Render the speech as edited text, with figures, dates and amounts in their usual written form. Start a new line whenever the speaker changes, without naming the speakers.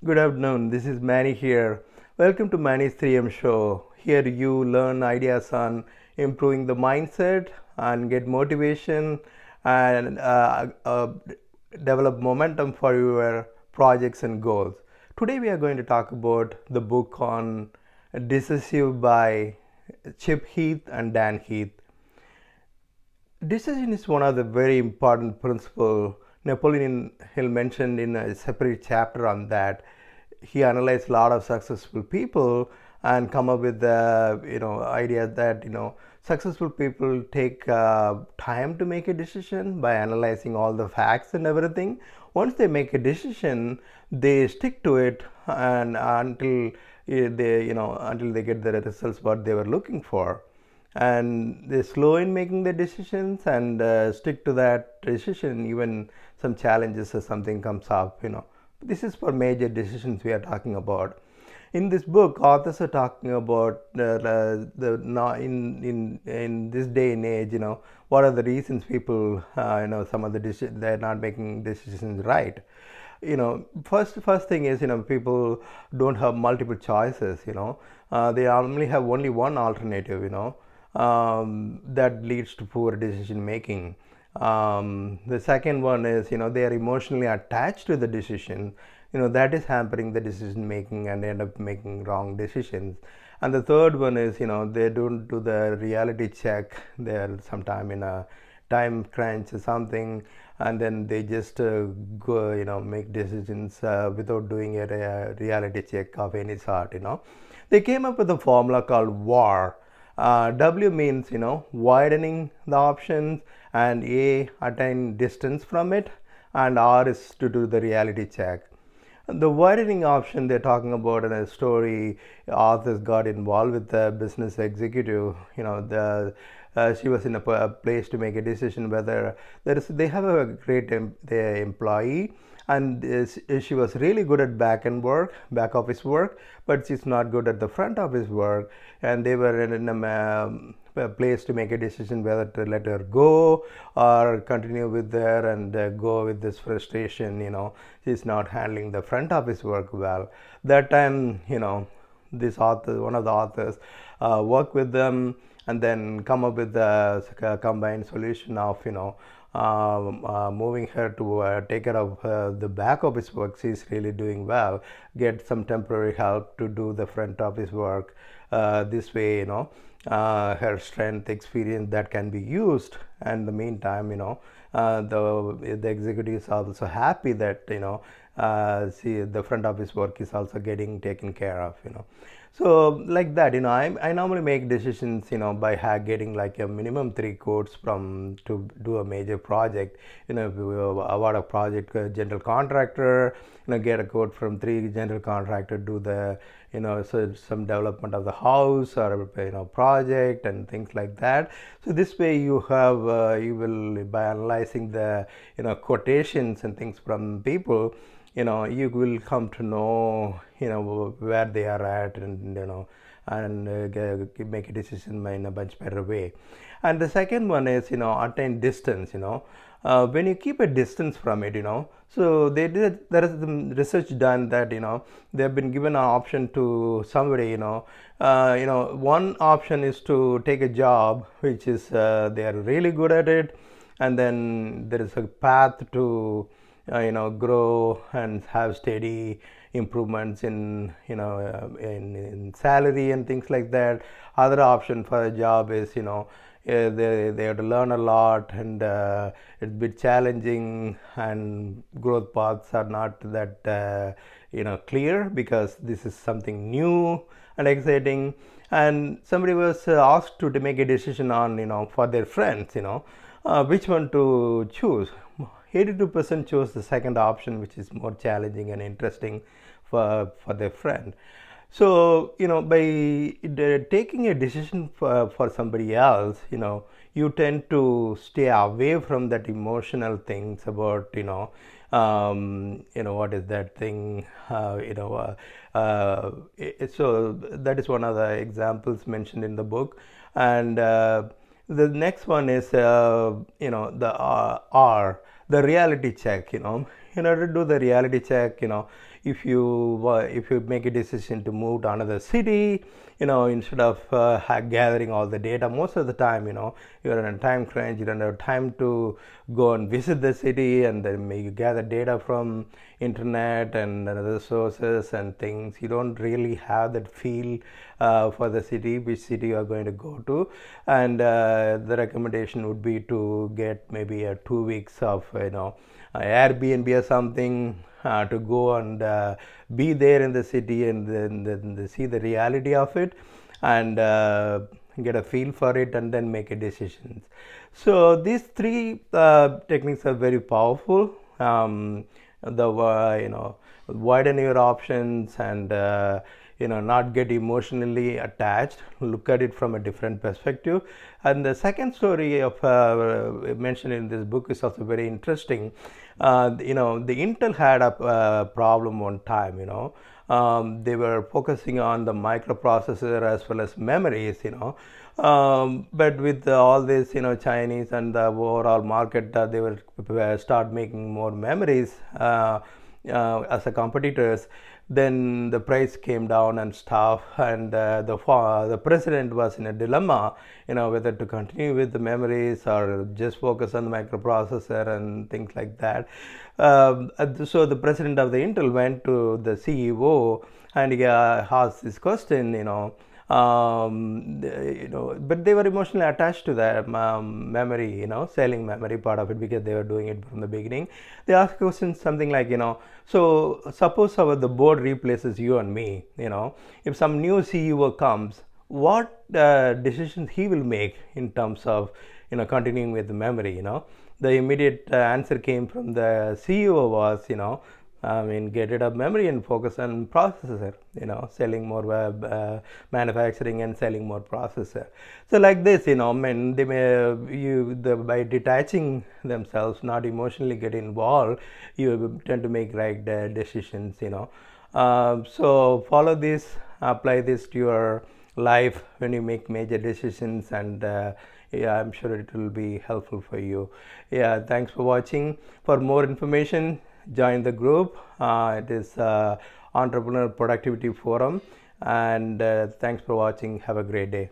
Good afternoon. This is Manny here. Welcome to Manny's 3M show. Here you learn ideas on improving the mindset and get motivation and develop momentum for your projects and goals. Today we are going to talk about the book on Decisive by Chip Heath and Dan Heath. Decision is one of the very important principles. Napoleon Hill mentioned in a separate chapter on that. He analyzed a lot of successful people and come up with the idea that successful people take time to make a decision by analyzing all the facts and everything. Once they make a decision, they stick to it and until they get the results what they were looking for, and they're slow in making the decisions and stick to that decision even some challenges or something comes up. This is for major decisions we are talking about. In this book, authors are talking about in this day and age, what are the reasons people, some of the they're not making decisions right. First thing is, people don't have multiple choices. They only have only one alternative. That leads to poor decision making. The second one is, they are emotionally attached to the decision. That is hampering the decision making and end up making wrong decisions. And the third one is, they don't do the reality check. They're sometime in a time crunch or something, and then they just go, make decisions without doing a reality check of any sort. They came up with a formula called WAR. W means widening the options, and A attain distance from it, and R is to do the reality check. The widening option they're talking about in a story, authors got involved with the business executive. She was in a place to make a decision whether they have a great employee, and she was really good at back office work, but she's not good at the front office work, and they were in a place to make a decision whether to let her go or continue with her and go with this frustration. She's not handling the front office work well. That time, this author, one of the authors, work with them and then come up with a combined solution of moving her to take care of the back office work. She's really doing well. Get some temporary help to do the front office work. This way, her strength, experience that can be used. And in the meantime, the executives are also happy that see the front office work is also getting taken care of. So like that, I normally make decisions, by getting like a minimum 3 quotes from to do a major project. If we award a project general contractor, get a quote from 3 general contractor, do the so some development of the house or project and things like that. So this way you have you will, by analyzing the quotations and things from people, you will come to know where they are at, and and make a decision in a much better way. And the second one is attain distance. When you keep a distance from it, so there is some research done that they have been given an option to somebody. One option is to take a job which is they are really good at it, and then there is a path to grow and have steady improvements in in salary and things like that. Other option for a job is they have to learn a lot, and it's a bit challenging, and growth paths are not that clear because this is something new and exciting. And somebody was asked to make a decision on for their friends, which one to choose. 82% chose the second option, which is more challenging and interesting for their friend. So by taking a decision for somebody else, you tend to stay away from that emotional things about what is that thing, so that is one of the examples mentioned in the book. And the next one is the R, the reality check. in order to do the reality check, if you make a decision to move to another city, instead of gathering all the data, most of the time, you're in a time crunch, you don't have time to go and visit the city, and then you gather data from internet and other sources and things. You don't really have that feel for the city, which city you are going to go to. And the recommendation would be to get maybe 2 weeks of Airbnb or something, to go and be there in the city, and then see the reality of it, and get a feel for it, and then make a decision. So these three techniques are very powerful. Widen your options, and not get emotionally attached, look at it from a different perspective. And the second story of mentioned in this book is also very interesting. The Intel had a problem one time. They were focusing on the microprocessor as well as memories. But with all this, Chinese and the overall market, they will start making more memories as a competitors. Then the price came down and stuff, and the president was in a dilemma, whether to continue with the memories or just focus on the microprocessor and things like that. So the president of the Intel went to the CEO and he asked this question, but they were emotionally attached to the memory, selling memory part of it, because they were doing it from the beginning. They asked questions something like, so suppose the board replaces you and me, if some new CEO comes, what decisions he will make in terms of, continuing with the memory. The immediate answer came from the CEO was, get rid of memory and focus on processor, selling more manufacturing and selling more processor. So like this, they may, by detaching themselves, not emotionally get involved, you tend to make right decisions, so follow this, apply this to your life when you make major decisions, and yeah, I'm sure it will be helpful for you. Yeah, thanks for watching. For more information, join the group. It is Entrepreneur Productivity Forum, and thanks for watching. Have a great day.